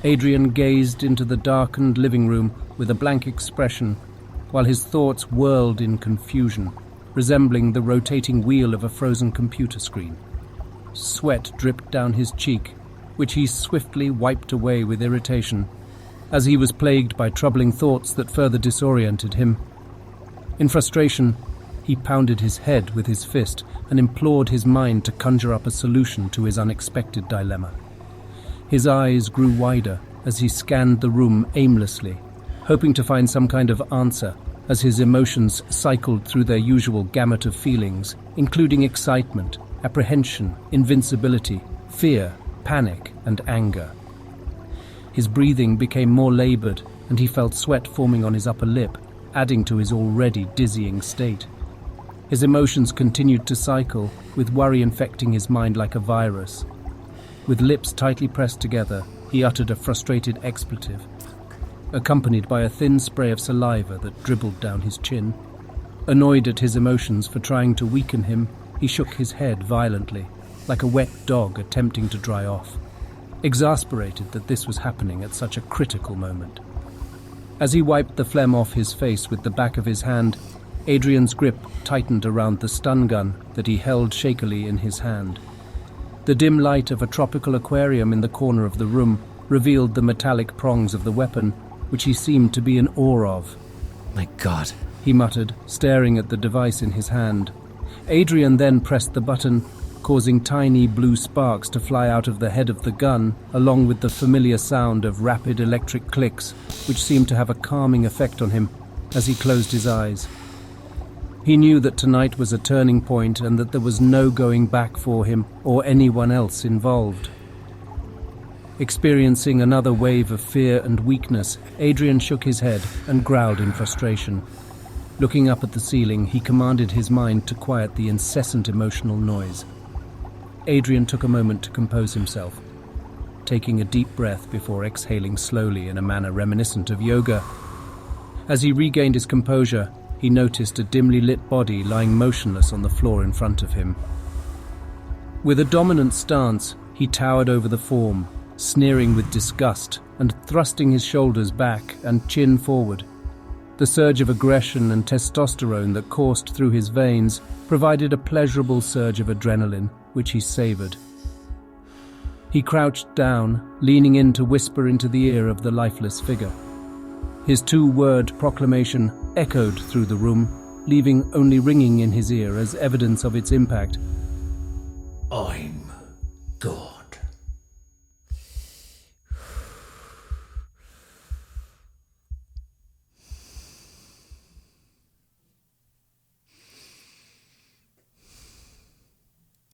Adrian gazed into the darkened living room with a blank expression, while his thoughts whirled in confusion, resembling the rotating wheel of a frozen computer screen. Sweat dripped down his cheek, which he swiftly wiped away with irritation, as he was plagued by troubling thoughts that further disoriented him. In frustration, he pounded his head with his fist and implored his mind to conjure up a solution to his unexpected dilemma. His eyes grew wider as he scanned the room aimlessly, hoping to find some kind of answer as his emotions cycled through their usual gamut of feelings, including excitement, apprehension, invincibility, fear, panic, and anger. His breathing became more labored, and he felt sweat forming on his upper lip, adding to his already dizzying state. His emotions continued to cycle, with worry infecting his mind like a virus. With lips tightly pressed together, he uttered a frustrated expletive, accompanied by a thin spray of saliva that dribbled down his chin. Annoyed at his emotions for trying to weaken him, he shook his head violently, like a wet dog attempting to dry off, exasperated that this was happening at such a critical moment. As he wiped the phlegm off his face with the back of his hand, Adrian's grip tightened around the stun gun that he held shakily in his hand. The dim light of a tropical aquarium in the corner of the room revealed the metallic prongs of the weapon, which he seemed to be in awe of. My God, he muttered, staring at the device in his hand. Adrian then pressed the button, causing tiny blue sparks to fly out of the head of the gun, along with the familiar sound of rapid electric clicks, which seemed to have a calming effect on him as he closed his eyes. He knew that tonight was a turning point and that there was no going back for him or anyone else involved. Experiencing another wave of fear and weakness, Adrian shook his head and growled in frustration. Looking up at the ceiling, he commanded his mind to quiet the incessant emotional noise. Adrian took a moment to compose himself, taking a deep breath before exhaling slowly in a manner reminiscent of yoga. As he regained his composure, he noticed a dimly lit body lying motionless on the floor in front of him. With a dominant stance, he towered over the form, sneering with disgust and thrusting his shoulders back and chin forward. The surge of aggression and testosterone that coursed through his veins provided a pleasurable surge of adrenaline, which he savored. He crouched down, leaning in to whisper into the ear of the lifeless figure. His two-word proclamation echoed through the room, leaving only ringing in his ear as evidence of its impact. I'm God.